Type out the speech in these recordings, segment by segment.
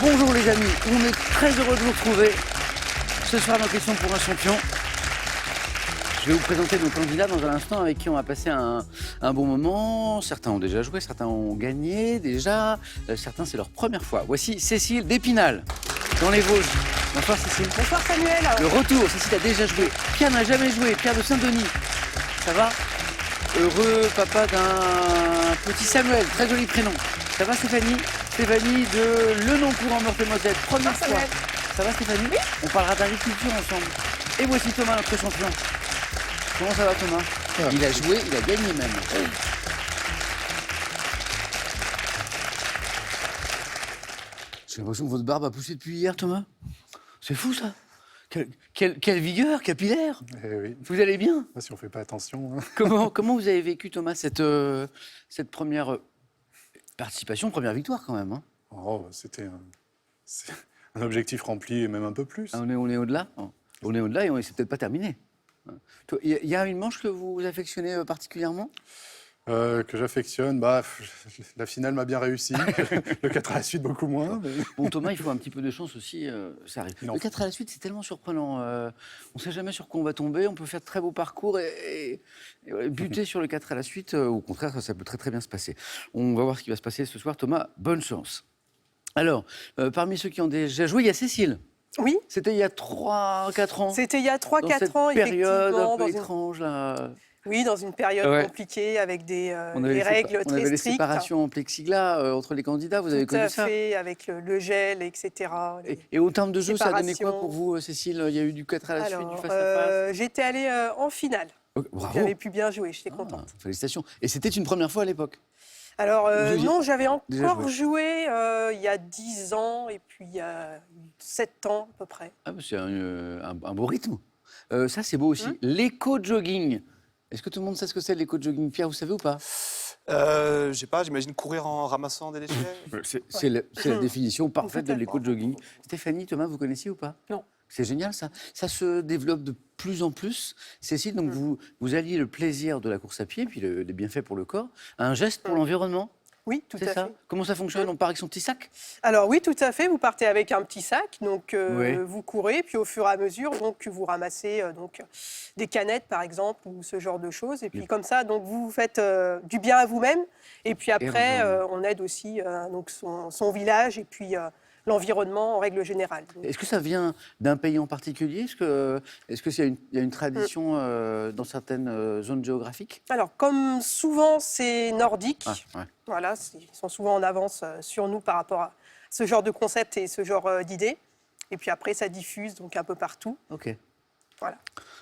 Bonjour les amis, on est très heureux de vous retrouver ce soir dans Question pour un champion. Je vais vous présenter nos candidats dans un instant avec qui on va passer un bon moment. Certains ont déjà joué, certains ont gagné déjà, certains c'est leur première fois. Voici Cécile d'Épinal, dans les Vosges. Bonsoir Cécile. Bonsoir Samuel. Le retour, Cécile a déjà joué. Pierre n'a jamais joué, Pierre de Saint-Denis. Ça va? Heureux papa d'un petit Samuel, très joli prénom. Ça va Stéphanie? Stéphanie de Lenoncourt en Meurthe-et-Moselle, première fois. Samuel. Ça va Stéphanie? Oui. On parlera d'agriculture ensemble. Et voici Thomas, notre champion. Comment ça va Thomas? Il a joué, il a gagné même. J'ai l'impression que votre barbe a poussé depuis hier Thomas. C'est fou ça. Quelle vigueur capillaire. Eh oui. Vous allez bien? Si on ne fait pas attention. Comment vous avez vécu Thomas cette première participation, première victoire quand même hein? Oh, c'est un objectif rempli et même un peu plus. Ah, on est au-delà. On est au-delà et c'est peut-être pas terminé. Il y a une manche que vous affectionnez particulièrement? Que j'affectionne, la finale m'a bien réussi. Le 4 à la suite, beaucoup moins. Mais... Bon, Thomas, il faut un petit peu de chance aussi, ça arrive. Non. Le 4 à la suite, c'est tellement surprenant. On ne sait jamais sur quoi on va tomber, on peut faire de très beaux parcours et buter sur le 4 à la suite. Au contraire, ça peut très très bien se passer. On va voir ce qui va se passer ce soir. Thomas, bonne chance. Alors, parmi ceux qui ont déjà joué, il y a Cécile. Oui. C'était il y a 3-4 ans. C'était il y a 3-4 ans, période effectivement. un peu étrange, là. Oui, dans une période compliquée, avec des règles On très avait les strictes. séparations en plexiglas entre les candidats, vous avez connu ça? Tout à fait, avec le gel, etc. Et au terme de jeu, ça a donné quoi séparations. pour vous, Cécile? Il y a eu du 4 à la suite, du Alors, face-à-face? j'étais allée en finale. Bravo. J'avais pu bien jouer, j'étais contente. Félicitations. Et c'était une première fois à l'époque? Alors, non, j'avais déjà encore joué il y a 10 ans et puis il y a 7 ans à peu près. Ah, c'est un beau rythme. Ça, c'est beau aussi. L'éco-jogging. Est-ce que tout le monde sait ce que c'est l'éco-jogging? Pierre, vous savez ou pas? Je sais pas, j'imagine courir en ramassant des déchets. C'est la définition parfaite Tout à de fait. l'éco-jogging. Stéphanie, Thomas, vous connaissiez ou pas? Non. C'est génial ça. Ça se développe de plus en plus. Cécile, donc vous alliez le plaisir de la course à pied, puis les bienfaits pour le corps, à un geste pour l'environnement. Oui, tout C'est à ça? fait. Comment ça fonctionne? On part avec son petit sac? Alors oui, tout à fait. Vous partez avec un petit sac, donc Oui. vous courez, puis au fur et à mesure, donc vous ramassez des canettes par exemple ou ce genre de choses, et puis comme ça, donc vous faites du bien à vous-même, et puis après, on aide aussi donc son village et puis l'environnement en règle générale. Donc, Est-ce que ça vient d'un pays en particulier? Est-ce qu'il y a une tradition dans certaines zones géographiques? alors comme souvent c'est nordique, Ah, ouais. voilà, ils sont souvent en avance sur nous par rapport à ce genre de concept et ce genre d'idées, et puis après ça diffuse donc un peu partout. Ok. Voilà.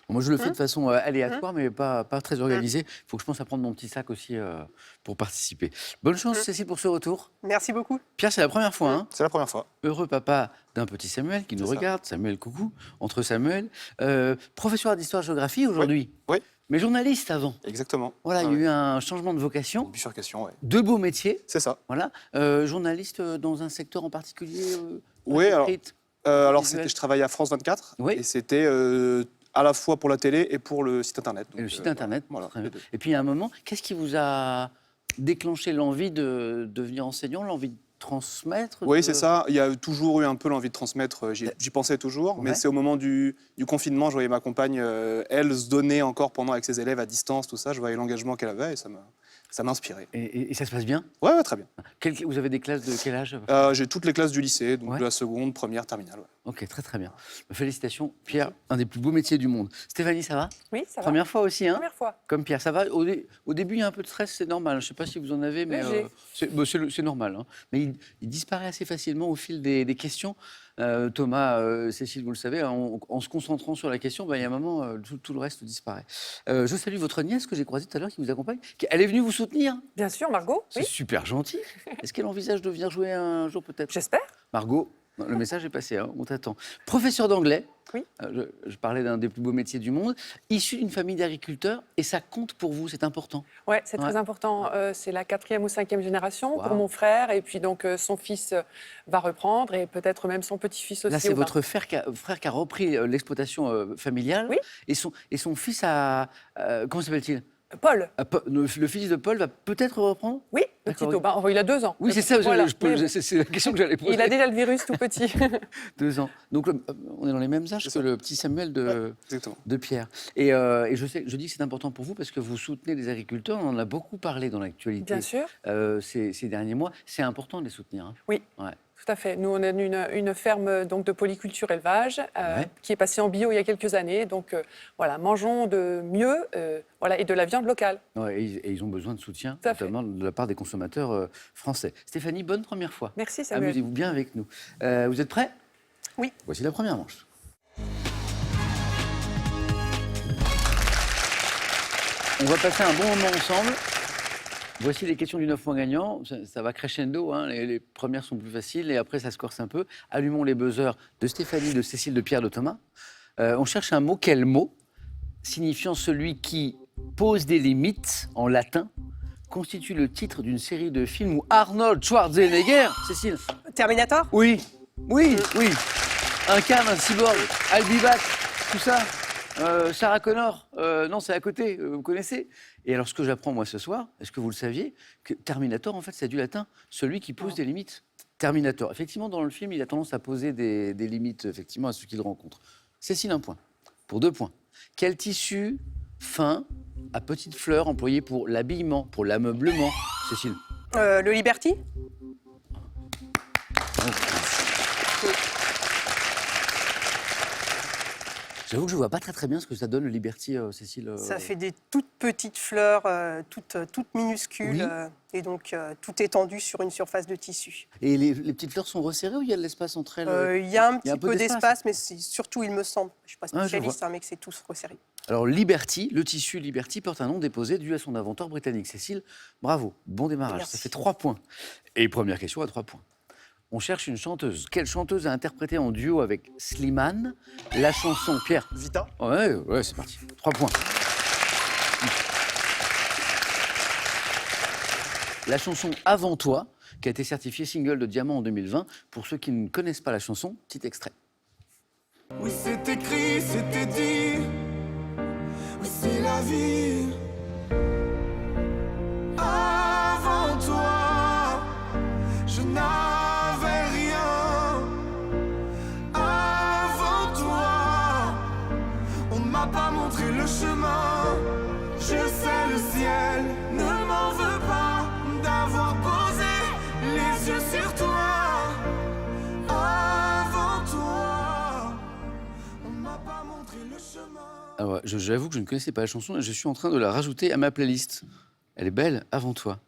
Bon, moi, je le fais de façon aléatoire, mais pas très organisée. Il faut que je pense à prendre mon petit sac aussi pour participer. Bonne chance, Cécile, pour ce retour. Merci beaucoup. Pierre, c'est la première fois, hein? C'est la première fois. Heureux papa d'un petit Samuel qui nous C'est ça. regarde. Samuel, coucou. Entre Samuel. Professeur d'histoire-géographie aujourd'hui. Oui, Mais journaliste avant. exactement. Voilà, il y Ouais. a eu un changement de vocation. Bifurcation, ouais. Deux beaux métiers. C'est ça. Voilà. Journaliste dans un secteur en particulier Oui, alors, écrite alors visuel. je travaillais à France 24 Oui. et c'était à la fois pour la télé et pour le site internet. Et le Donc, site internet. Voilà. Très bien. Et puis, à un moment, qu'est-ce qui vous a déclenché l'envie de devenir enseignant, l'envie de transmettre? Oui, c'est ça. Il y a toujours eu un peu l'envie de transmettre. J'y pensais toujours, Ouais. mais c'est au moment du confinement, je voyais ma compagne, elle, se donner encore pendant avec ses élèves à distance, tout ça. Je voyais l'engagement qu'elle avait et ça m'a inspiré. Et ça se passe bien? Ouais, très bien. Vous avez des classes de quel âge? J'ai toutes les classes du lycée, donc Ouais. de la seconde, première, terminale. Ouais. Ok, très très bien. Félicitations, Pierre, un des plus beaux métiers du monde. Stéphanie, ça va? Oui, ça va. Première fois aussi, hein? Première fois. Comme Pierre, ça va? Au début, il y a un peu de stress, c'est normal. Je ne sais pas si vous en avez, mais Léger. c'est normal. Hein. Mais il disparaît assez facilement au fil des questions. Thomas, Cécile, vous le savez, en se concentrant sur la question, il y a un moment, tout le reste disparaît. Je salue votre nièce que j'ai croisée tout à l'heure qui vous accompagne. Elle est venue vous soutenir? Bien sûr, Margot. C'est Oui, super gentil. Est-ce qu'elle envisage de venir jouer un jour peut-être? j'espère. Margot, le message est passé, hein, on t'attend. Professeur d'anglais, Oui. Je parlais d'un des plus beaux métiers du monde, issu d'une famille d'agriculteurs, et ça compte pour vous, c'est important. Oui, c'est Ouais. très important. C'est la 4e ou 5e génération Wow. pour mon frère. Et puis donc son fils va reprendre et peut-être même son petit-fils aussi. Là, c'est ou pas. votre frère qui a repris l'exploitation familiale, Oui. et son fils a... comment s'appelle-t-il? Paul. Le fils de Paul va peut-être reprendre. Oui, le D'accord, petit Aubin. Enfin, il a 2 ans. Oui, c'est ça, Voilà. c'est la question que j'allais poser. Il a déjà le virus tout petit. 2 ans. Donc, on est dans les mêmes âges que le petit Samuel Exactement. de Pierre. Et je dis que c'est important pour vous parce que vous soutenez les agriculteurs. On en a beaucoup parlé dans l'actualité Bien sûr. ces derniers mois. C'est important de les soutenir. Hein. Oui. Ouais. Tout à fait. Nous, on a une ferme donc, de polyculture élevage qui est passée en bio il y a quelques années. Donc, voilà, mangeons de mieux voilà, et de la viande locale. Ouais, et ils ont besoin de soutien, Tout à fait. notamment de la part des consommateurs français. Stéphanie, bonne première fois. Merci, Samuel. Amusez-vous bien avec nous. Vous êtes prêts? Oui. Voici la première manche. On va passer un bon moment ensemble. Voici les questions du 9 points gagnant. Ça va crescendo, hein. Les premières sont plus faciles et après ça se corse un peu. Allumons les buzzers de Stéphanie, de Cécile, de Pierre, de Thomas. On cherche un mot. Quel mot, signifiant celui qui pose des limites en latin, constitue le titre d'une série de films où Arnold Schwarzenegger, Cécile? Terminator? Oui, oui, oui. Incarne un cyborg, Albivac, tout ça. Sarah Connor, non, c'est à côté, vous connaissez. Et alors, ce que j'apprends moi ce soir, est-ce que vous le saviez, que Terminator, en fait, c'est du latin, celui qui pose des limites. Terminator. Effectivement, dans le film, il a tendance à poser des limites, effectivement, à ceux qu'il rencontre. Cécile, 1 point. Pour 2 points. Quel tissu fin à petites fleurs employé pour l'habillement, pour l'ameublement, Cécile? Le Liberty? J'avoue que je vois pas très bien ce que ça donne le Liberty, Cécile. Ça fait des toutes petites fleurs, toutes minuscules, Oui. et donc tout étendu sur une surface de tissu. Et les petites fleurs sont resserrées ou il y a de l'espace entre elles? Il y a un il y a un petit peu peu d'espace. d'espace, mais c'est surtout, il me semble, je ne suis pas Ah, je spécialiste, mais que c'est tous resserré. Alors Liberty, le tissu Liberty porte un nom déposé dû à son inventeur britannique. Cécile, bravo, bon démarrage, Merci. ça fait 3 points. Et première question à 3 points. On cherche une chanteuse. Quelle chanteuse a interprété en duo avec Slimane la chanson Pierre? Vita. Ouais, c'est parti. 3 points. La chanson Avant toi, qui a été certifiée single de diamant en 2020. Pour ceux qui ne connaissent pas la chanson, petit extrait. Oui, c'est écrit, c'était dit. Oui, c'est la vie. Avant toi, je n'avais rien. Avant toi, on m'a pas montré le chemin. Je sais, le ciel ne m'en veut pas d'avoir posé les yeux sur toi. Avant toi, on m'a pas montré le chemin. Alors, j'avoue que je ne connaissais pas la chanson et je suis en train de la rajouter à ma playlist. Elle est belle, Avant toi.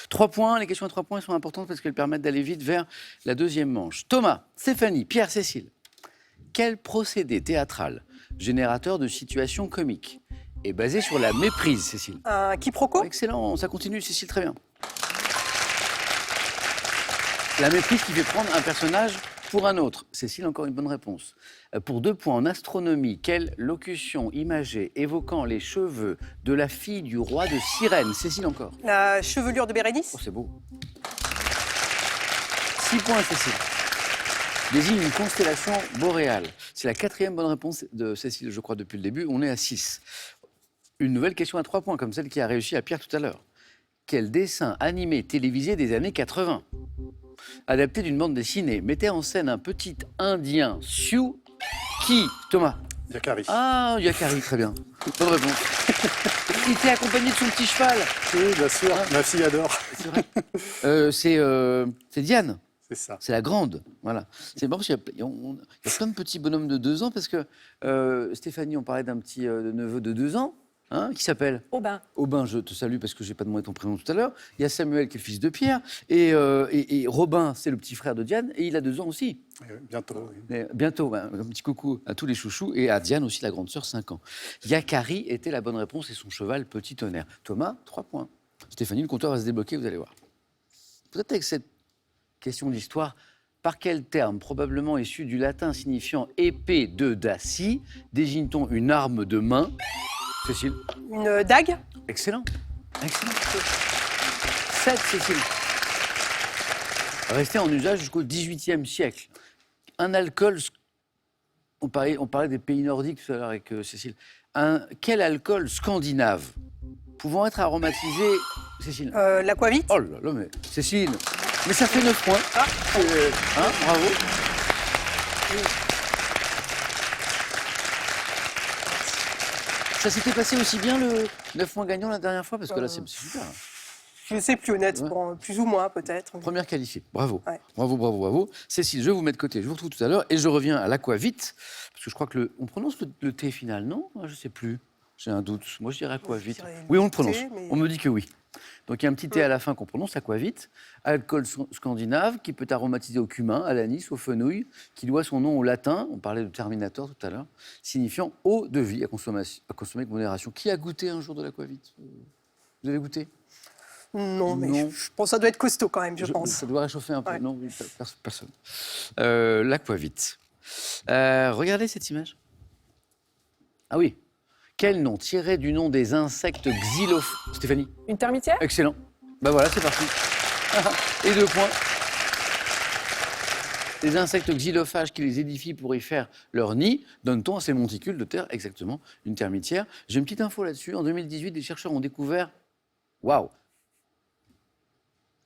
3 points, les questions à 3 points sont importantes parce qu'elles permettent d'aller vite vers la deuxième manche. Thomas, Stéphanie, Pierre, Cécile. Quel procédé théâtral, générateur de situations comiques, est basé sur la méprise, Cécile? Un quiproquo? Excellent, ça continue, Cécile, très bien. La méprise qui fait prendre un personnage pour un autre. Cécile, encore une bonne réponse. Pour 2 points, en astronomie, quelle locution imagée évoquant les cheveux de la fille du roi de Cyrène? Cécile, encore. La chevelure de Bérénice? Oh, c'est beau. 6 points, Cécile. Désigne une constellation boréale. C'est la 4e bonne réponse de Cécile, je crois, depuis le début. On est à 6. Une nouvelle question à 3 points, comme celle qui a réussi à Pierre tout à l'heure. Quel dessin animé télévisé des années 80, adapté d'une bande dessinée, mettait en scène un petit Indien Sioux qui, Thomas? Yakari. Ah, Yakari, très bien. Bonne réponse. Il était accompagné de son petit cheval. Oui, bien sûr. Ma fille adore. C'est vrai. C'est Diane. C'est ça. C'est la grande, voilà. C'est marrant parce qu'il y a plein de petits bonhommes de 2 ans parce que Stéphanie, on parlait d'un petit neveu de 2 ans, hein, qui s'appelle Aubin. Aubin. Je te salue parce que j'ai pas demandé ton prénom tout à l'heure. Il y a Samuel qui est le fils de Pierre et Robin, c'est le petit frère de Diane et il a 2 ans aussi. Bientôt. Oui. Mais bientôt, un petit coucou à tous les chouchous et à Diane aussi, la grande sœur, 5 ans. Yakari était la bonne réponse et son cheval, Petit Tonnerre. Thomas, 3 points. Stéphanie, le compteur va se débloquer, vous allez voir. Peut-être avec cette question d'histoire, par quel terme, probablement issu du latin signifiant épée de Dacie, désigne-t-on une arme de main? Cécile? Une dague? Excellent. Excellent. 7, Cécile. Resté en usage jusqu'au XVIIIe siècle. Un alcool, on parlait des pays nordiques tout à l'heure avec Cécile. Quel alcool scandinave pouvant être aromatisé. Cécile. L'aquavite. Oh là là, mais Cécile. Mais ça fait 9 points. Bravo. Ça s'était passé aussi bien le 9 points gagnant la dernière fois parce que là c'est super. Je ne sais plus honnêtement, plus ou moins peut-être. Première qualifiée, bravo. Ouais. Bravo. Cécile, je vais vous mettre de côté, je vous retrouve tout à l'heure et je reviens à l'aquavite parce que je crois que on prononce le T final, non? Je ne sais plus, j'ai un doute. Moi je dirais aquavite. Oui, on le prononce, mais... on me dit que oui. Donc il y a un petit T à la fin qu'on prononce, aquavite, alcool scandinave qui peut aromatiser au cumin, à l'anis, au fenouil, qui doit son nom au latin, on parlait de Terminator tout à l'heure, signifiant eau de vie à consommer avec modération. Qui a goûté un jour de l'aquavite? Vous avez goûté? Non, mais Non. je pense que ça doit être costaud quand même, je pense. Ça doit réchauffer un peu. Ouais. Non, personne. L'aquavite. Regardez cette image. Ah oui. Quel nom tiré du nom des insectes xylophages? Stéphanie? Une termitière? Excellent. Ben voilà, c'est parti. Et 2 points. Les insectes xylophages qui les édifient pour y faire leur nid donnent-on à ces monticules de terre exactement une termitière? J'ai une petite info là-dessus. En 2018, des chercheurs ont découvert, waouh,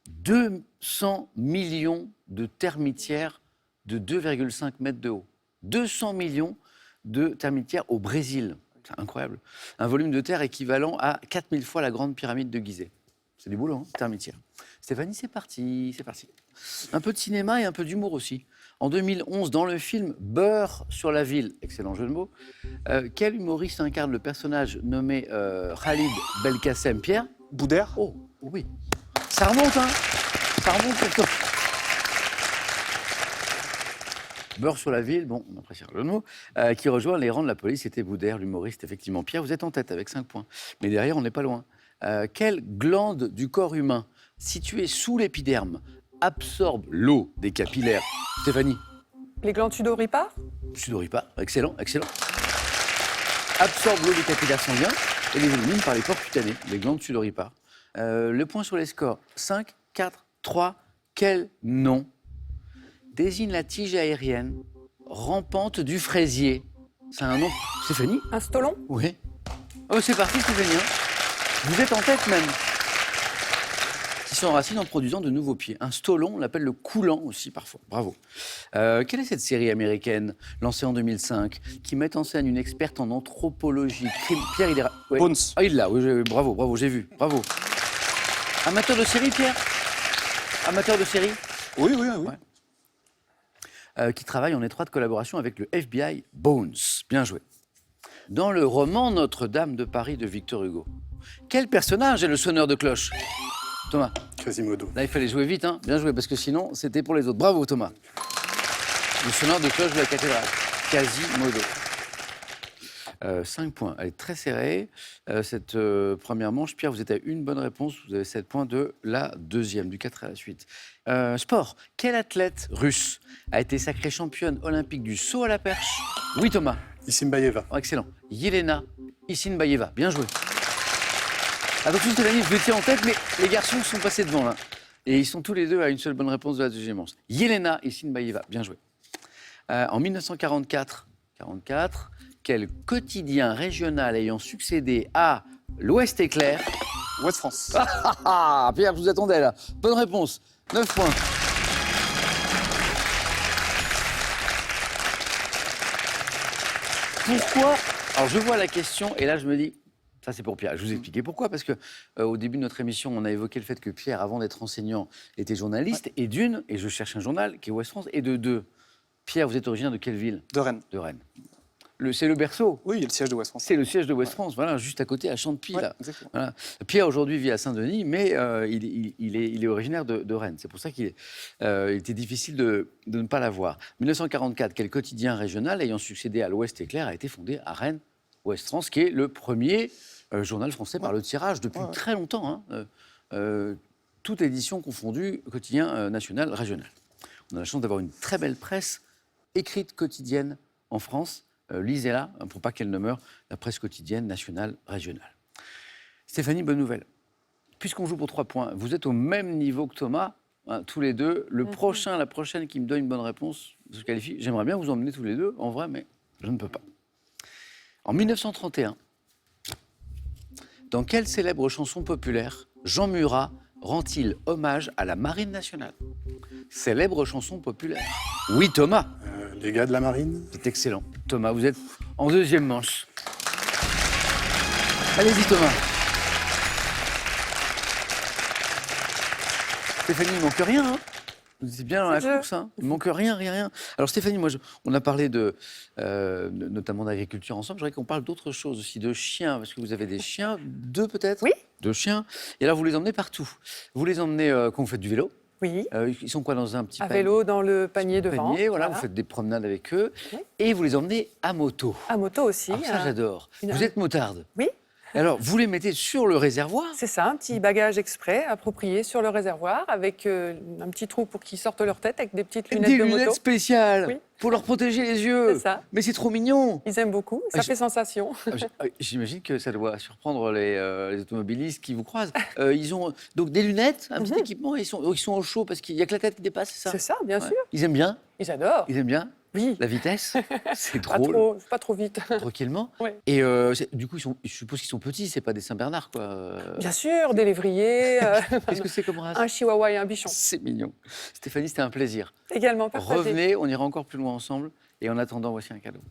200 millions de termitières de 2,5 mètres de haut. 200 millions de termitières au Brésil. C'est incroyable. Un volume de terre équivalent à 4000 fois la grande pyramide de Gizeh. C'est du boulot, hein, termitière. Stéphanie, c'est parti. Un peu de cinéma et un peu d'humour aussi. En 2011, dans le film Beurre sur la ville, excellent jeu de mots, quel humoriste incarne le personnage nommé Khalid Belkacem? Pierre? Boudère. Oh, oui. Ça remonte, hein? Ça remonte pour toi. Beurre sur la ville, bon, on apprécie le mot, qui rejoint les rangs de la police, c'était Boudère, l'humoriste, effectivement. Pierre, vous êtes en tête avec 5 points. Mais derrière, on n'est pas loin. Quelle glande du corps humain, située sous l'épiderme, absorbe l'eau des capillaires? Stéphanie? Les glandes sudoripares? Sudoripares, excellent. Absorbe l'eau des capillaires sanguins et les élimine par les pores cutanés, les glandes sudoripares. Le point sur les scores, 5, 4, 3, quel nom désigne la tige aérienne rampante du fraisier? C'est un nom. Stéphanie? Un stolon? Oui. Oh, c'est parti, Stéphanie. Vous êtes en tête même. Qui s'enracine en produisant de nouveaux pieds. Un stolon, on l'appelle le coulant aussi parfois. Bravo. Quelle est cette série américaine lancée en 2005 qui met en scène une experte en anthropologie? Pierre, il est... Ouais. Bones. Ah, il l'a, oui, bravo, j'ai vu. Bravo. Amateur de série, Pierre? Amateur de série? Oui. Ouais. Qui travaille en étroite collaboration avec le FBI Bones. Bien joué. Dans le roman Notre-Dame de Paris de Victor Hugo, quel personnage est le sonneur de cloche? Thomas? Quasimodo. Là, il fallait jouer vite, hein. Bien joué, parce que sinon, c'était pour les autres. Bravo, Thomas. Le sonneur de cloche de la cathédrale. Quasimodo. 5 points. Elle est très serrée. Cette première manche, Pierre, vous êtes à une bonne réponse. Vous avez 7 points de la deuxième, du 4 à la suite. Sport. Quelle athlète russe a été sacrée championne olympique du saut à la perche? Oui, Thomas. Issimbaeva. Oh, excellent. Yelena Issinbaeva. Bien joué. Attention, Stéphanie, vous étiez en tête, mais les garçons sont passés devant, là. Et ils sont tous les deux à une seule bonne réponse de la deuxième manche. Yelena Issinbaeva. Bien joué. En 1944, quel quotidien régional ayant succédé à l'Ouest éclair? Ouest France. Pierre, je vous attendais là. Bonne réponse. 9 points. Pourquoi? Alors je vois la question et là je me dis, ça c'est pour Pierre. Je vais vous expliquer pourquoi. Parce que au début de notre émission, on a évoqué le fait que Pierre, avant d'être enseignant, était journaliste. Ouais. Et d'une, et je cherche un journal qui est Ouest France. Et de deux, Pierre, vous êtes originaire de quelle ville? De Rennes. De Rennes. C'est le berceau. Oui, il y a le siège de Ouest France. C'est le siège de Ouest France, voilà, juste à côté, à Champy. Ouais, là. exactement. Voilà. Pierre, aujourd'hui, vit à Saint-Denis, mais il est originaire de Rennes. C'est pour ça qu'il était difficile de ne pas l'avoir. 1944, quel quotidien régional ayant succédé à l'Ouest éclair a été fondé à Rennes, Ouest France, qui est le premier journal français par le tirage depuis très longtemps. Hein. Toute édition confondue, quotidien national, régional. On a la chance d'avoir une très belle presse écrite quotidienne en France. Lisez-la, pour pas qu'elle ne meure, la presse quotidienne, nationale, régionale. Stéphanie, bonne nouvelle. Puisqu'on joue pour 3 points, vous êtes au même niveau que Thomas, hein, tous les deux. Le prochain, la prochaine qui me donne une bonne réponse se qualifie. J'aimerais bien vous emmener tous les deux, en vrai, mais je ne peux pas. En 1931, Dans quelle célèbre chanson populaire Jean Murat rend-il hommage à la Marine nationale? Célèbre chanson populaire. Oui, Thomas. Les gars de la marine. C'est excellent. Thomas, vous êtes en deuxième manche. Allez-y, Thomas. Stéphanie, il ne manque rien, hein? Vous êtes bien dans la course, hein? Il ne manque rien. Alors Stéphanie, on a parlé notamment d'agriculture ensemble. J'aimerais qu'on parle d'autre chose aussi, de chiens, parce que vous avez des chiens, 2 peut-être? Oui. 2 chiens. Et alors vous les emmenez partout. Vous les emmenez quand vous faites du vélo. Oui. Ils sont quoi dans un petit À vélo dans le panier devant. Voilà, vous faites des promenades avec eux. Oui. Et vous les emmenez à moto. À moto aussi. Alors ça, j'adore. Vous êtes motarde. Oui. Alors, vous les mettez sur le réservoir? C'est ça, un petit bagage exprès approprié sur le réservoir avec un petit trou pour qu'ils sortent leur tête avec des petites lunettes Des de lunettes moto. spéciales Oui. pour leur protéger les yeux. C'est ça. Mais c'est trop mignon. Ils aiment beaucoup, ça fait sensation. J'imagine que ça doit surprendre les automobilistes qui vous croisent. Ils ont donc des lunettes, un petit équipement, et ils sont au chaud parce qu'il n'y a que la tête qui dépasse, c'est ça? C'est ça, bien sûr. Ils aiment bien? Ils adorent. Ils aiment bien Oui. la vitesse? C'est Pas drôle. pas trop vite. Tranquillement. Ouais. Et du coup, je suppose qu'ils sont petits, c'est pas des Saint-Bernard, quoi. Bien sûr, des lévriers, Qu'est-ce que c'est comme race? un chihuahua et un bichon. C'est mignon. Stéphanie, c'était un plaisir. Également partagé. Revenez, on ira encore plus loin ensemble. Et en attendant, voici un cadeau.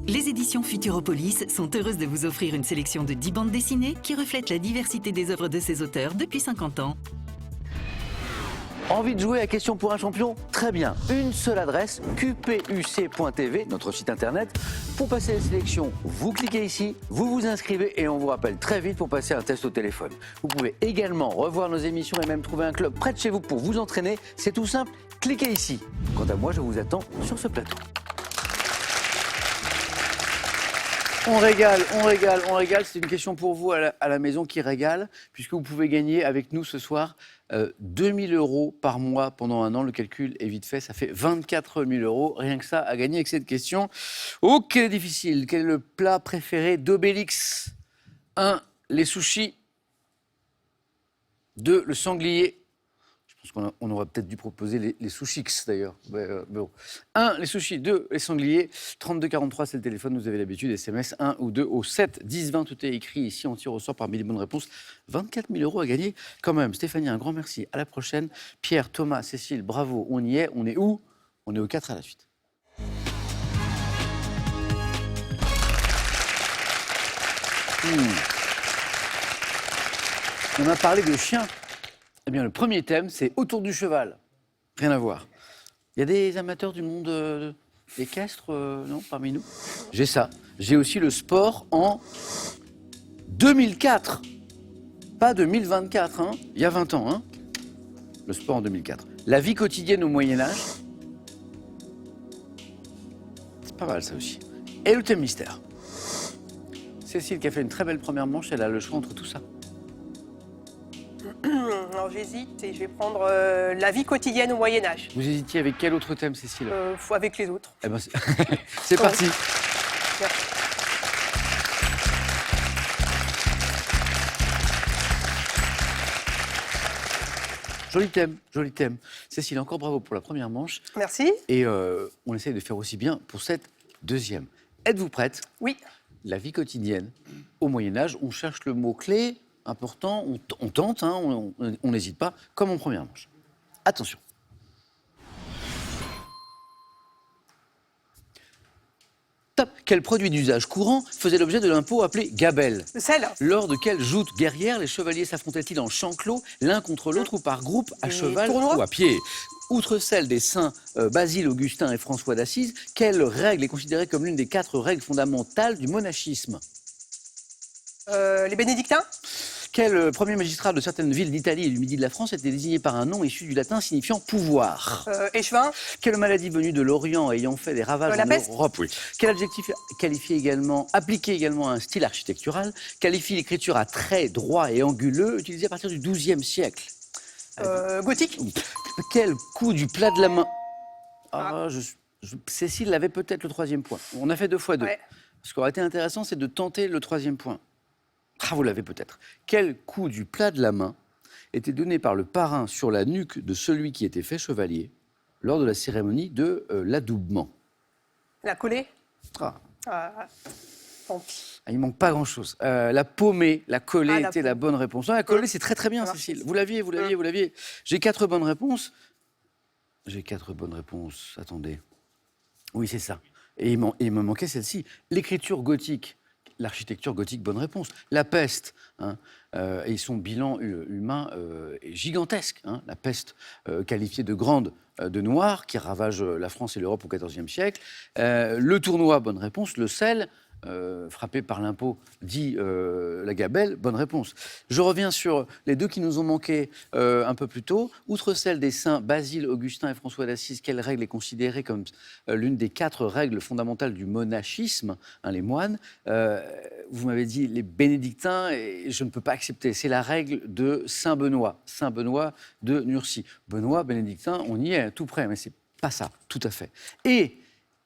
Les éditions Futuropolis sont heureuses de vous offrir une sélection de 10 bandes dessinées qui reflètent la diversité des œuvres de ses auteurs depuis 50 ans. Envie de jouer à Question pour un champion? Très bien. Une seule adresse, qpuc.tv, notre site internet. Pour passer les sélections, vous cliquez ici, vous vous inscrivez et on vous rappelle très vite pour passer un test au téléphone. Vous pouvez également revoir nos émissions et même trouver un club près de chez vous pour vous entraîner. C'est tout simple, cliquez ici. Quant à moi, je vous attends sur ce plateau. On régale. C'est une question pour vous à la maison qui régale, puisque vous pouvez gagner avec nous ce soir 2 000 € par mois pendant un an. Le calcul est vite fait, ça fait 24 000 €. Rien que ça à gagner avec cette question. Oh, quelle est difficile. Quel est le plat préféré d'Obélix? 1. Les sushis. 2. Le sanglier. Je pense qu'on aurait peut-être dû proposer les sushis d'ailleurs. Mais bon. 1, les sushis. 2, les sangliers. 32 43, c'est le téléphone, vous avez l'habitude. SMS 1 ou 2 au 7 10 20, tout est écrit ici. On tire au sort parmi les bonnes réponses. 24 000 € à gagner quand même. Stéphanie, un grand merci. À la prochaine. Pierre, Thomas, Cécile, bravo. On y est. On est où? On est au 4 à la suite. On a parlé de chiens. Eh bien, le premier thème, c'est autour du cheval. Rien à voir. Il y a des amateurs du monde équestre, non, parmi nous? J'ai ça. J'ai aussi le sport en 2004. Pas 2024, hein. Il y a 20 ans, hein. Le sport en 2004. La vie quotidienne au Moyen-Âge. C'est pas mal, ça aussi. Et le thème mystère. Cécile, qui a fait une très belle première manche, elle a le choix entre tout ça. Alors j'hésite et je vais prendre la vie quotidienne au Moyen-Âge. Vous hésitiez avec quel autre thème, Cécile? Avec les autres. Eh ben, c'est parti. Merci. Joli thème. Cécile, encore bravo pour la première manche. Merci. Et on essaye de faire aussi bien pour cette deuxième. Êtes-vous prête? Oui. La vie quotidienne au Moyen-Âge, on cherche le mot-clé important, on tente, hein, on n'hésite pas, comme en première manche. Attention. Top. Quel produit d'usage courant faisait l'objet de l'impôt appelé gabelle? Le sel. Lors de quelle joute guerrière les chevaliers s'affrontaient-ils en champ clos, l'un contre l'autre ou par groupe, à Des cheval tournois ou à pied? Outre celle des saints Basile, Augustin et François d'Assise, quelle règle est considérée comme l'une des 4 règles fondamentales du monachisme? Les bénédictins. Quel premier magistrat de certaines villes d'Italie et du midi de la France était désigné par un nom issu du latin signifiant pouvoir? Échevin. Quelle maladie venue de l'Orient ayant fait des ravages La en peste. Europe? Oui. Quel adjectif appliqué également à un style architectural qualifie l'écriture à traits droits et anguleux utilisée à partir du XIIe siècle? Gothique. Quel coup du plat de la main? Cécile avait peut-être le 3e point. On a fait 2 fois 2. Ouais. Ce qui aurait été intéressant, c'est de tenter le 3e point. Vous l'avez peut-être. Quel coup du plat de la main était donné par le parrain sur la nuque de celui qui était fait chevalier lors de la cérémonie de l'adoubement? La collée. Ah. Tant pis. Il manque pas grand-chose. La paumée, la collée Ah, la était la paumée. bonne réponse. Non, la collée, c'est très très bien, Ça marche Cécile. aussi. Vous l'aviez. J'ai 4 bonnes réponses. J'ai 4 bonnes réponses. Attendez. Oui, c'est ça. Et il me manquait celle-ci. L'écriture gothique. L'architecture gothique, bonne réponse. La peste, hein, et son bilan humain est gigantesque. Hein. La peste, qualifiée de grande de noir, qui ravage la France et l'Europe au XIVe siècle. Le tournoi, bonne réponse. Le sel, frappé par l'impôt, dit la gabelle, bonne réponse. Je reviens sur les 2 qui nous ont manqué un peu plus tôt. Outre celle des saints Basile, Augustin et François d'Assise, quelle règle est considérée comme l'une des 4 règles fondamentales du monachisme, hein, les moines? Vous m'avez dit les bénédictins, et je ne peux pas accepter. C'est la règle de Saint Benoît de Nursie. Benoît, bénédictin, on y est tout près, mais c'est pas ça, tout à fait. Et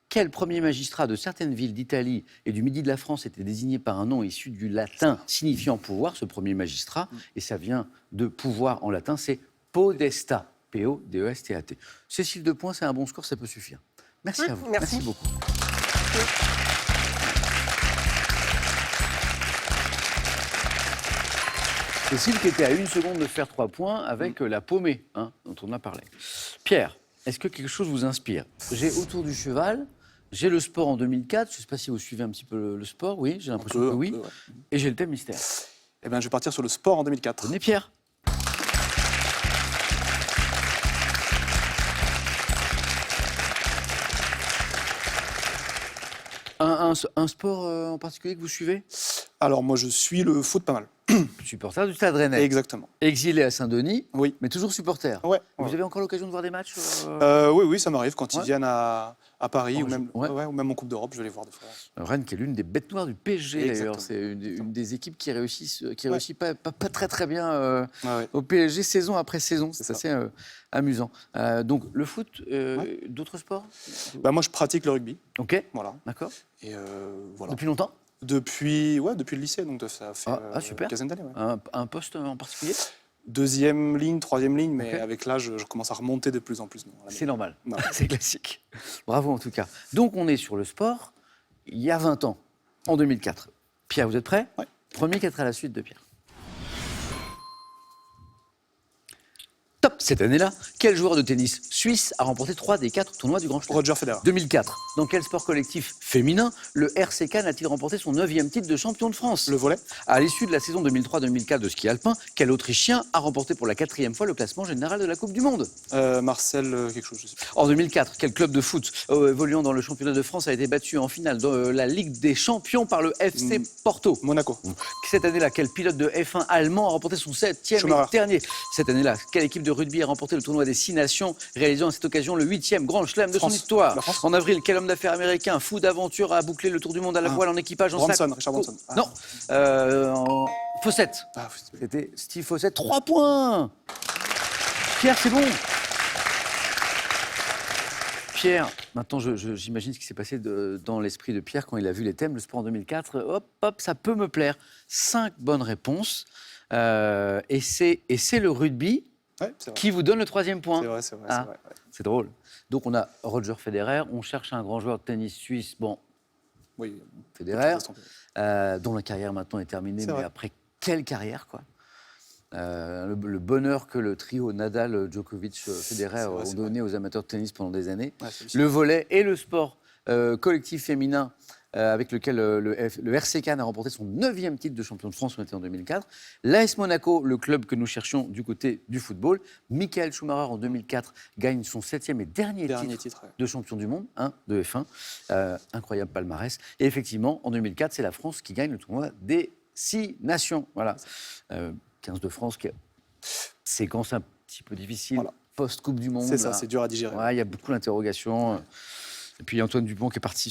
quel premier magistrat de certaines villes d'Italie et du midi de la France était désigné par un nom issu du latin signifiant pouvoir, ce premier magistrat, et ça vient de pouvoir en latin, c'est Podesta, P-O-D-E-S-T-A-T. Cécile Depoint, c'est un bon score, ça peut suffire. Merci à vous. Merci. beaucoup. Cécile qui était à 1 seconde de faire 3 points avec la paumée, hein, dont on a parlé. Pierre, est-ce que quelque chose vous inspire? J'ai autour du cheval, j'ai le sport en 2004, je ne sais pas si vous suivez un petit peu le sport, oui, j'ai l'impression que oui, ouais. et j'ai le thème mystère. Eh bien, je vais partir sur le sport en 2004. Donnez Pierre. Un sport en particulier que vous suivez? Alors, moi, je suis le foot pas mal. Supporter du Stade Rennais. Exactement. Exilé à Saint-Denis, Oui. mais toujours supporter. Ouais. Vous avez encore l'occasion de voir des matchs Oui, ça m'arrive quand ils Ouais. viennent à Paris Oh, ou même, ouais. ou même en Coupe d'Europe, je vais les voir des fois. Rennes, qui est l'une des bêtes noires du PSG d'ailleurs. Exactement. C'est une des équipes qui réussit pas très très bien Ouais. au PSG saison après saison. C'est ça. assez amusant. Donc le foot, d'autres sports? Bah, moi, je pratique le rugby. Ok, Voilà. d'accord. Et voilà. Depuis longtemps? Depuis le lycée, donc ça fait super. une quinzaine d'années. Ouais. Un poste en particulier? 2e ligne, 3e ligne, mais Ok. avec l'âge, je commence à remonter de plus en plus. C'est normal, Ouais. c'est classique. Bravo en tout cas. Donc on est sur le sport, il y a 20 ans, en 2004. Pierre, vous êtes prêt? Ouais. Premier 4 à la suite de Pierre. Top. Cette année-là, quel joueur de tennis suisse a remporté 3 des 4 tournois du Grand Chelem? Roger Federer. 2004. Dans quel sport collectif féminin le RC Cannes a-t-il remporté son 9e titre de champion de France? Le volley. À l'issue de la saison 2003-2004 de ski alpin, quel Autrichien a remporté pour la 4e fois le classement général de la Coupe du Monde? Marcel, quelque chose, je sais plus. En 2004, quel club de foot évoluant dans le championnat de France a été battu en finale de la Ligue des Champions par le FC Porto? Monaco. Cette année-là, quel pilote de F1 allemand a remporté son 7e et Schumacher. dernier? Cette année-là, quelle équipe de rugby a remporté le tournoi des 6 nations, réalisant à cette occasion le 8e Grand Chelem de son France. histoire? La France. En avril, quel homme d'affaires américain, fou d'aventure, a bouclé le tour du monde à la voile en équipage en Branson, sac? Richard Branson. Ah. Non, Fawcett. Ah, C'était Steve Fawcett. 3 points. Pierre, c'est bon. Pierre, maintenant j'imagine ce qui s'est passé dans l'esprit de Pierre quand il a vu les thèmes, le sport en 2004. Hop, ça peut me plaire. 5 bonnes réponses. Et c'est le rugby Ouais, c'est vrai. qui vous donne le 3e point. C'est vrai. Ah. Ouais. C'est drôle. Donc on a Roger Federer, on cherche un grand joueur de tennis suisse, bon, Oui. Federer, dont la carrière maintenant est terminée, C'est mais vrai. après quelle carrière, quoi. Le bonheur que le trio Nadal, Djokovic, Federer vrai, ont c'est donné aux amateurs de tennis pendant des années. Ouais, c'est Le volley et le sport collectif féminin avec lequel le RC Cannes a remporté son 9e titre de champion de France, on était en 2004. L'AS Monaco, le club que nous cherchions du côté du football. Michael Schumacher, en 2004, gagne son 7e et dernier titre ouais. de champion du monde, de F1. Incroyable palmarès. Et effectivement, en 2004, c'est la France qui gagne le tournoi des 6 nations. Voilà. 15 de France, séquence un petit peu difficile, Voilà. post-Coupe du Monde. C'est ça, là. c'est dur à digérer. Ouais, il y a beaucoup d'interrogations. Et puis Antoine Dupont qui est parti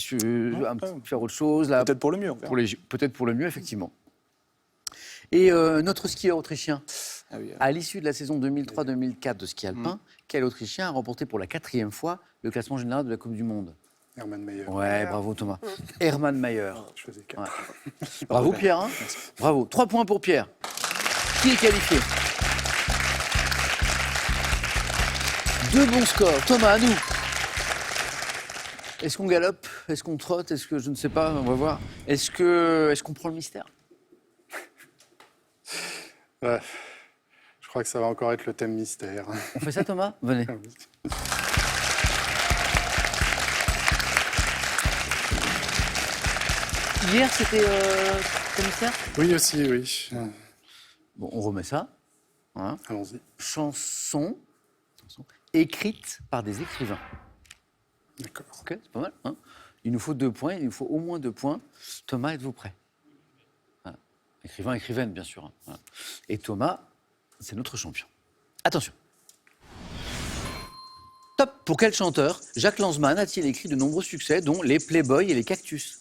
faire autre chose. Là, Peut-être pour le mieux. on verra. peut-être pour le mieux, effectivement. Et notre skieur autrichien, Ah oui, à l'issue de la saison 2003-2004 de ski alpin, quel Autrichien a remporté pour la 4e fois le classement général de la Coupe du Monde? Hermann Mayer. Ouais, bravo Thomas. Hermann Mayer. Je faisais 4. Ouais. Bravo Pierre. Hein. Bravo. 3 points pour Pierre. Qui est qualifié? 2 bons scores. Thomas, à nous. Est-ce qu'on galope? Est-ce qu'on trotte? Est-ce que je ne sais pas? On va voir. Est-ce qu'on prend le mystère? Ouais. Je crois que ça va encore être le thème mystère. On fait ça, Thomas? Venez. Hier, c'était le mystère? Oui, aussi, oui. Bon, on remet ça. Voilà. Allons-y. Chanson écrite par des écrivains. D'accord. Ok, c'est pas mal. Hein, il nous faut 2 points, il nous faut au moins 2 points. Thomas, êtes-vous prêt? Voilà. Écrivain, écrivaine, bien sûr. Hein. Voilà. Et Thomas, c'est notre champion. Attention. Top. Pour quel chanteur Jacques Lanzmann a-t-il écrit de nombreux succès, dont Les Playboys et Les Cactus?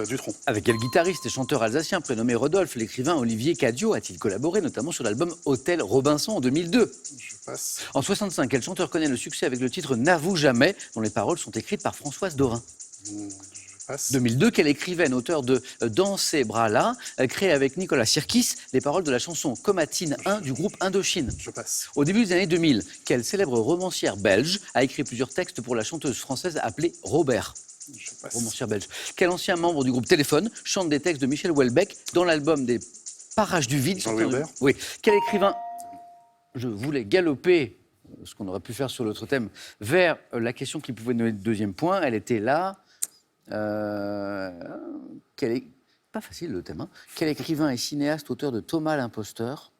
Dutronc. Avec quel guitariste et chanteur alsacien prénommé Rodolphe, l'écrivain Olivier Cadio a-t-il collaboré, notamment sur l'album Hôtel Robinson en 2002? Je passe. En 65, quel chanteur connaît le succès avec le titre N'avoue jamais, dont les paroles sont écrites par Françoise Dorin? Je passe. 2002, quelle écrivaine, auteur de Dans ces bras-là, crée avec Nicolas Sirkis les paroles de la chanson Comatine 1 du groupe Indochine? Je passe. Au début des années 2000, quelle célèbre romancière belge a écrit plusieurs textes pour la chanteuse française appelée Robert? Je passe. Romancière belge. Quel ancien membre du groupe Téléphone chante des textes de Michel Houellebecq dans l'album des Parages du vide? Jean-Louis Aubert. Oui. Quel écrivain? Je voulais galoper, ce qu'on aurait pu faire sur l'autre thème, vers la question qui pouvait donner le 2e point. Elle était là. Pas facile le thème. Hein. Quel écrivain et cinéaste, auteur de Thomas l'imposteur,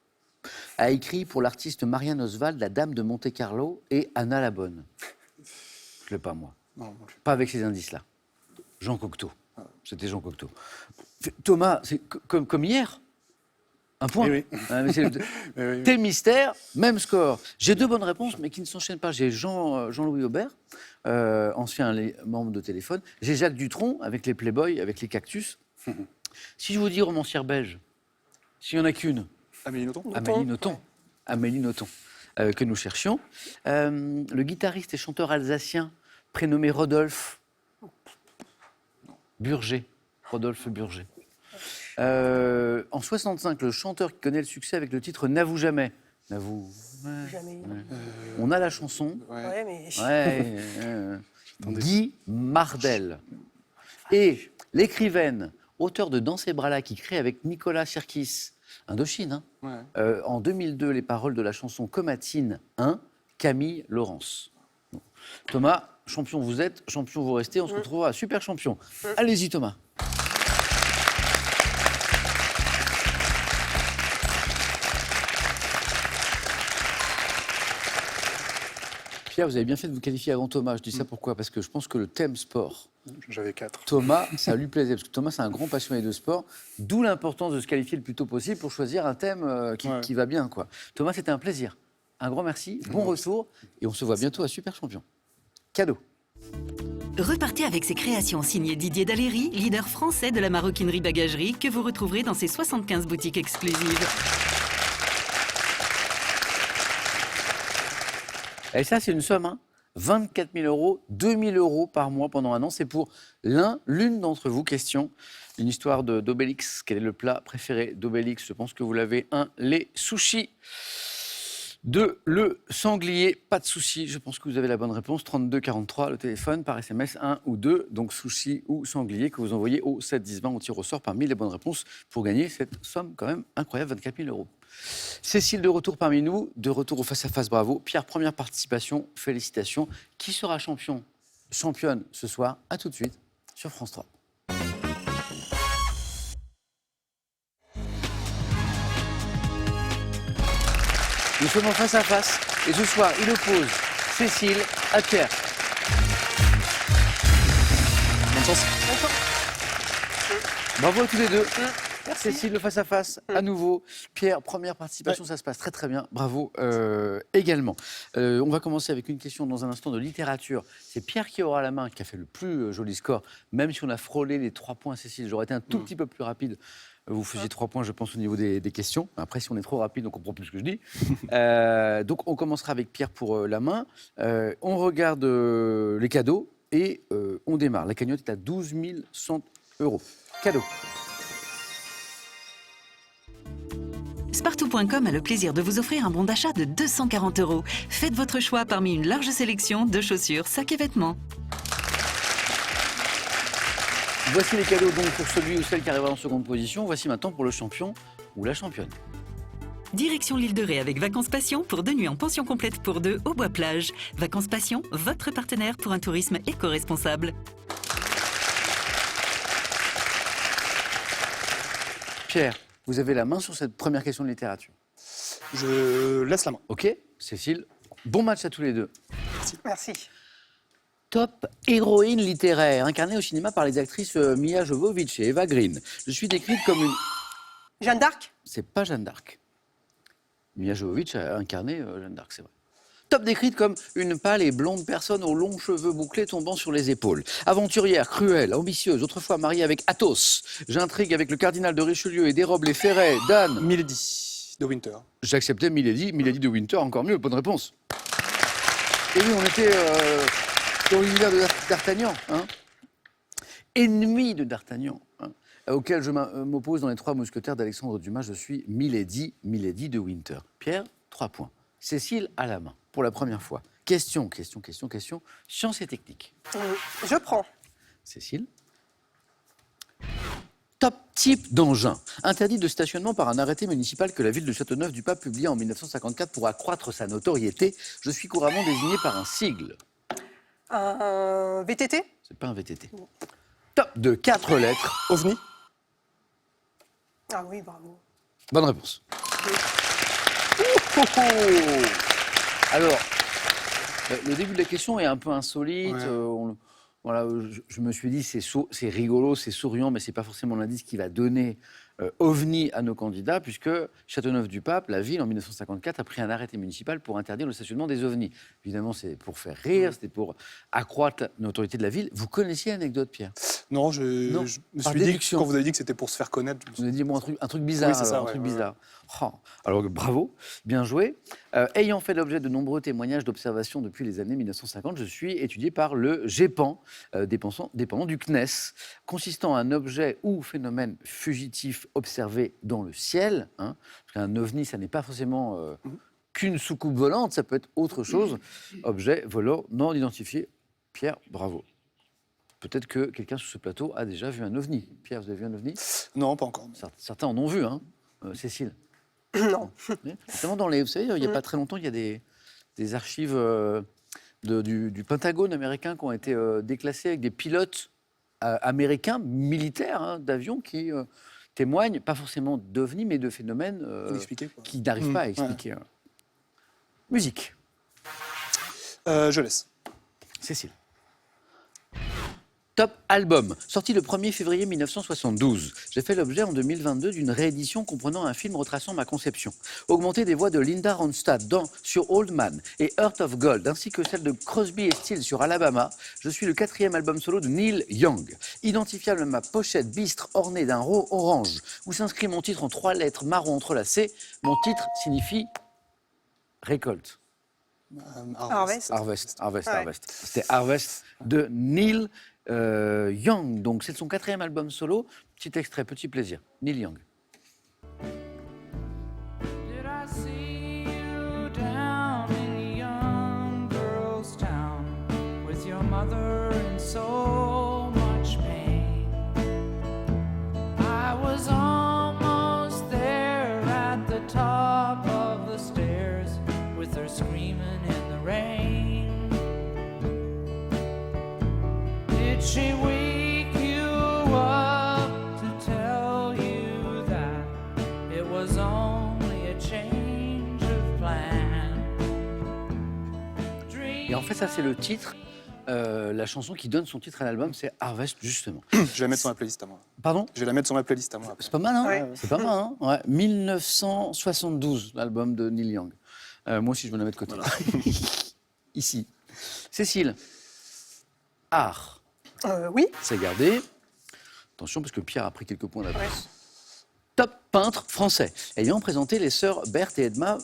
a écrit pour l'artiste Marianne Oswald La Dame de Monte-Carlo et Anna la Bonne? Je l'ai pas, moi. Non, non plus. Pas avec ces indices-là. Jean Cocteau. C'était Jean Cocteau. Thomas, c'est comme hier. Un point. Oui, oui. Mais c'est Oui. Thème mystère, même score. J'ai 2 bonnes réponses, mais qui ne s'enchaînent pas. J'ai Jean-Louis Aubert, ancien membre de Téléphone. J'ai Jacques Dutronc, avec les Playboys, avec les Cactus. Si je vous dis romancière belge, s'il n'y en a qu'une, Amélie Nothomb. Amélie Nothomb. Amélie Nothomb, que nous cherchions. Le guitariste et chanteur alsacien prénommé Rodolphe Burger. Rodolphe Burger. En 65, le chanteur qui connaît le succès avec le titre N'avoue jamais. N'avoue Jamais. On a la chanson. Ouais. Ouais, mais... Guy Mardel. Et l'écrivaine, auteur de Dans ces bras-là, qui crée avec Nicolas Sirkis, Indochine, hein, Ouais. en 2002, les paroles de la chanson Comatine 1, Camille Laurence. Bon. Thomas, champion vous êtes, champion vous restez, on se retrouvera à super champion. Allez-y Thomas. Pierre, vous avez bien fait de vous qualifier avant Thomas. Je dis ça pourquoi? Parce que je pense que le thème sport, J'avais 4. Thomas, ça lui plaisait. Parce que Thomas, c'est un grand passionné de sport. D'où l'importance de se qualifier le plus tôt possible pour choisir un thème qui va bien, quoi. Thomas, c'était un plaisir. Un grand merci, bon retour. Et on se voit bientôt à Super Champion. Cadeau. Repartez avec ses créations signées Didier Daléry, leader français de la maroquinerie bagagerie, que vous retrouverez dans ses 75 boutiques exclusives. Et ça, c'est une somme, hein. 24 000 €, 2 000 € par mois pendant 1 an. C'est pour l'une d'entre vous. Question, une histoire d'Obélix. Quel est le plat préféré d'Obélix? Je pense que vous l'avez. 1, les sushis. 2, le sanglier. Pas de souci, je pense que vous avez la bonne réponse. 32 43, le téléphone, par SMS 1 ou 2. Donc sushi ou sanglier que vous envoyez au 7 10 20. On tire au sort parmi les bonnes réponses pour gagner cette somme quand même incroyable, 24 000 €. Cécile de retour parmi nous, de retour au face-à-face, bravo. Pierre, première participation, félicitations. Qui sera championne ce soir? À tout de suite sur France 3. Nous sommes en face-à-face et ce soir, il oppose Cécile à Pierre. Bonne chance. Bravo à tous les deux. Cécile, le face-à-face, à nouveau. Pierre, première participation, ça se passe très très bien. Bravo également. On va commencer avec une question dans un instant de littérature. C'est Pierre qui aura la main, qui a fait le plus joli score. Même si on a frôlé les 3 points, Cécile, j'aurais été un tout petit peu plus rapide. Vous faisiez 3 points, je pense, au niveau des questions. Après, si on est trop rapide, on comprend plus ce que je dis. Donc, on commencera avec Pierre pour la main. On regarde les cadeaux et on démarre. La cagnotte est à 12 100 €. Cadeau. Spartou.com a le plaisir de vous offrir un bon d'achat de 240 €. Faites votre choix parmi une large sélection de chaussures, sacs et vêtements. Voici les cadeaux donc pour celui ou celle qui arrivera en seconde position. Voici maintenant pour le champion ou la championne. Direction l'île de Ré avec Vacances Passion pour 2 nuits en pension complète pour 2 au Bois-Plage. Vacances Passion, votre partenaire pour un tourisme éco-responsable. Pierre, vous avez la main sur cette première question de littérature. Je laisse la main. Ok, Cécile, bon match à tous les deux. Merci. Top héroïne littéraire, incarnée au cinéma par les actrices Mia Jovovich et Eva Green. Je suis décrite comme une... Jeanne d'Arc? C'est pas Jeanne d'Arc. Mia Jovovich a incarné Jeanne d'Arc, c'est vrai. Top décrite comme une pâle et blonde personne aux longs cheveux bouclés tombant sur les épaules. Aventurière, cruelle, ambitieuse, autrefois mariée avec Athos. J'intrigue avec le cardinal de Richelieu et dérobe les ferrets d'Anne. Milady de Winter. J'acceptais Milady de Winter, encore mieux, bonne réponse. Et oui, on était dans l'univers de d'Artagnan, hein. Ennemi de d'Artagnan, hein, auquel je m'oppose dans les 3 mousquetaires d'Alexandre Dumas. Je suis Milady de Winter. Pierre, 3 points. Cécile à la main, pour la première fois. Question. Sciences et techniques. Je prends. Cécile. Top type d'engin. Interdit de stationnement par un arrêté municipal que la ville de Châteauneuf-du-Pape publia en 1954 pour accroître sa notoriété. Je suis couramment désigné par un sigle. Un VTT? C'est pas un VTT. Top de 4 lettres. OVNI. Ah oui, bravo. Bonne réponse. Alors, le début de la question est un peu insolite. Ouais. Voilà, je me suis dit, c'est rigolo, c'est souriant, mais c'est pas forcément l'indice qui va donner OVNI à nos candidats, puisque Châteauneuf-du-Pape, la ville, en 1954, a pris un arrêté municipal pour interdire le stationnement des OVNI. Évidemment, c'est pour faire rire, c'était pour accroître l'autorité de la ville. Vous connaissiez l'anecdote, Pierre? Non, je me Par suis dit, déduction. quand vous avez dit que c'était pour se faire connaître, je me Vous suis avez dit, bon, un truc bizarre, Oui, c'est ça, alors, un ouais, truc ouais, bizarre. Oh, alors, bravo, bien joué. Ayant fait l'objet de nombreux témoignages d'observation depuis les années 1950, je suis étudié par le GEPAN, dépendant du CNES, consistant en un objet ou phénomène fugitif observé dans le ciel. Hein, parce qu'un OVNI, ça n'est pas forcément qu'une soucoupe volante, ça peut être autre chose. Objet volant non identifié. Pierre, bravo. Peut-être que quelqu'un sur ce plateau a déjà vu un OVNI. Pierre, vous avez vu un OVNI? Non, pas encore. Certains en ont vu, hein, Cécile? Non. Notamment dans les... Vous savez, il n'y a pas très longtemps, il y a des archives du Pentagone américain qui ont été déclassées avec des pilotes américains, militaires, hein, d'avions, qui témoignent, pas forcément d'OVNI, mais de phénomènes Inexpliqués, quoi. qui n'arrivent pas à expliquer. Ouais. Musique. Je laisse. Cécile. Top album, sorti le 1er février 1972. J'ai fait l'objet en 2022 d'une réédition comprenant un film retraçant ma conception. Augmenté des voix de Linda Ronstadt sur Old Man et Heart of Gold, ainsi que celle de Crosby et Stills sur Alabama, je suis le 4e album solo de Neil Young. Identifiable à ma pochette bistre ornée d'un rond orange, où s'inscrit mon titre en 3 lettres marron entrelacées, mon titre signifie récolte. Harvest. Harvest. C'était Harvest de Neil Young. Donc c'est son 4e album solo. Petit extrait, petit plaisir. Neil Young. Did I see you down in a young girl's town with your mother in so much pain? I was almost there at the top of the stairs with her screaming in the rain. Did she wake you up to tell you that it was only a change of plan? Et en fait, ça, c'est le titre. La chanson qui donne son titre à l'album, c'est Harvest, justement. Je vais la mettre sur ma playlist à moi. Pardon? Je vais la mettre sur ma playlist à moi. C'est pas mal, hein? Ouais. C'est pas mal, hein? Ouais. 1972, l'album de Neil Young. Moi aussi, je vais la mettre de côté. Ici. Cécile. Art. Oui. C'est gardé. Attention, parce que Pierre a pris quelques points d'avance. Top peintre français. Ayant présenté les sœurs Berthe et Edma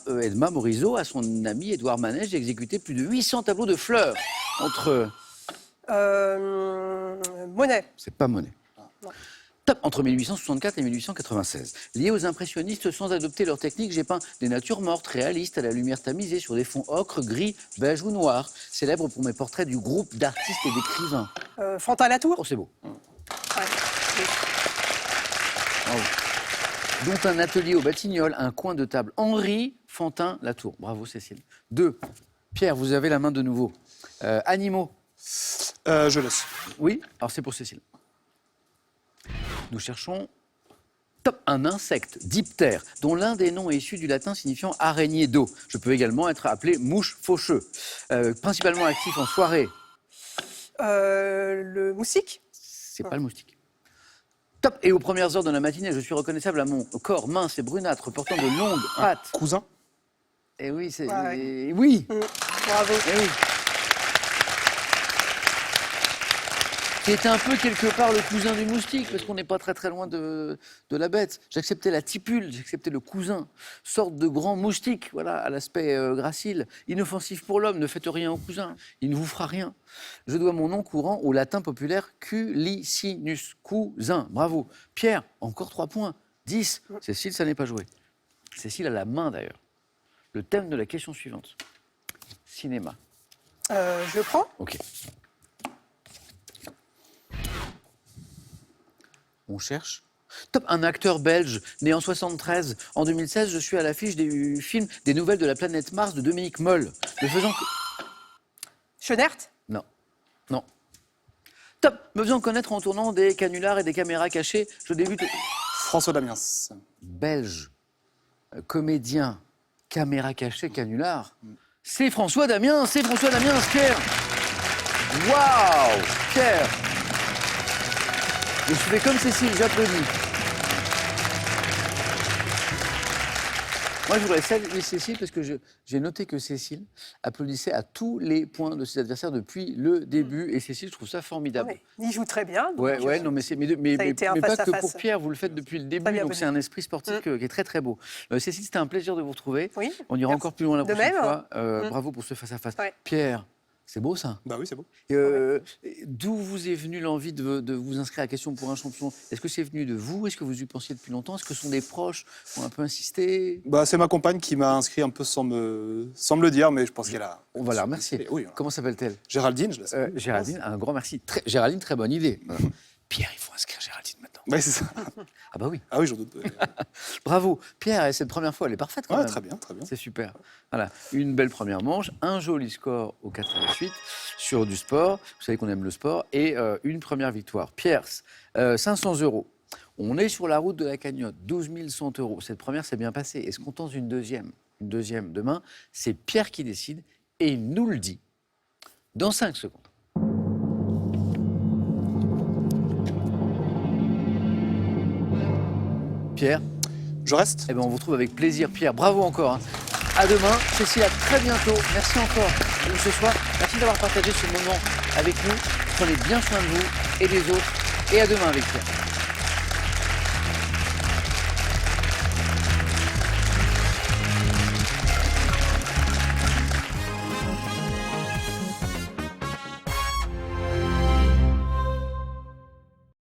Morisot à son ami Édouard Manet, j'ai exécuté plus de 800 tableaux de fleurs entre... Monet. C'est pas Monet. Top entre 1864 et 1896. Lié aux impressionnistes sans adopter leur technique, j'ai peint des natures mortes, réalistes, à la lumière tamisée, sur des fonds ocre, gris, beige ou noir. Célèbre pour mes portraits du groupe d'artistes et d'écrivains. Fantin Latour. Oh, c'est beau. Ouais. Bravo. Dont un atelier au Batignolles, un coin de table. Henri Fantin-Latour. Bravo, Cécile. 2. Pierre, vous avez la main de nouveau. Animaux. Je laisse. Oui, alors c'est pour Cécile. Nous cherchons top, un insecte, diptère, dont l'un des noms est issu du latin signifiant araignée d'eau. Je peux également être appelé mouche faucheux. Principalement actif en soirée. Le moustique. C'est pas le moustique. Top, et aux premières heures de la matinée, je suis reconnaissable à mon corps mince et brunâtre, portant de longues pattes. Cousin. Et oui, c'est... Ouais. Oui. Bravo. Eh oui. Qui était un peu quelque part le cousin du moustique, parce qu'on n'est pas très très loin de la bête. J'acceptais la tipule, j'acceptais le cousin, sorte de grand moustique, voilà, à l'aspect gracile, inoffensif pour l'homme, ne faites rien au cousin, il ne vous fera rien. Je dois mon nom courant au latin populaire culicinus, cousin, bravo. Pierre, encore 3 points, 10. Cécile, ça n'est pas joué. Cécile a la main d'ailleurs. Le thème de la question suivante. Cinéma. Je prends. Ok. On cherche. Top, un acteur belge, né en 73. En 2016, je suis à l'affiche du film Des nouvelles de la planète Mars de Dominique Moll. Ne faisant que... Schoenert. Non. Non. Top, me faisant connaître en tournant des canulars et des caméras cachées, je débute... François Damiens. Belge, comédien, caméra cachée, canular. C'est François Damiens, Pierre. Waouh, Pierre. Et je fais comme Cécile, j'applaudis. Moi, je voudrais saluer Cécile parce que j'ai noté que Cécile applaudissait à tous les points de ses adversaires depuis le début. Et Cécile, je trouve ça formidable. Ouais, il joue très bien. donc, Ouais, non, mais, ça a été un mais pas face à que face. pour Pierre, vous le faites depuis le début, bien, donc c'est un esprit sportif qui est très très beau. Cécile, c'était un plaisir de vous retrouver. Oui, On ira merci. encore plus loin la De prochaine même. fois. Bravo pour ce face-à-face. Ouais. Pierre, c'est beau ça. Bah oui, c'est beau. D'où vous est venue l'envie de vous inscrire à la question pour un champion? Est-ce que c'est venu de vous? Est-ce que vous y pensiez depuis longtemps? Est-ce que ce sont des proches qui ont un peu insisté? Bah, c'est ma compagne qui m'a inscrit un peu sans me le dire, mais je pense qu'elle a... On va la remercier. Oui, Comment s'appelle-t-elle? Géraldine, je la sais. Géraldine, un grand merci. Géraldine, très bonne idée. Voilà. Pierre, il faut inscrire Géraldine maintenant. Ouais, c'est ça. Ah bah oui. Ah oui, j'en doute. Bravo. Pierre, et cette première fois, elle est parfaite quand Ouais, même. très bien, très bien. C'est super. Voilà, une belle première manche, un joli score au 4 à la suite sur du sport. Vous savez qu'on aime le sport. Et une première victoire. Pierre, 500 €. On est sur la route de la cagnotte, 12 100 €. Cette première s'est bien passée. Est-ce qu'on tente une deuxième? Une deuxième demain, c'est Pierre qui décide et il nous le dit dans 5 secondes. Pierre, Je reste. eh ben on vous retrouve avec plaisir, Pierre. Bravo encore. Hein. À demain. Cécile, à très bientôt. Merci encore pour ce soir. Merci d'avoir partagé ce moment avec nous. Prenez bien soin de vous et des autres. Et à demain avec Pierre.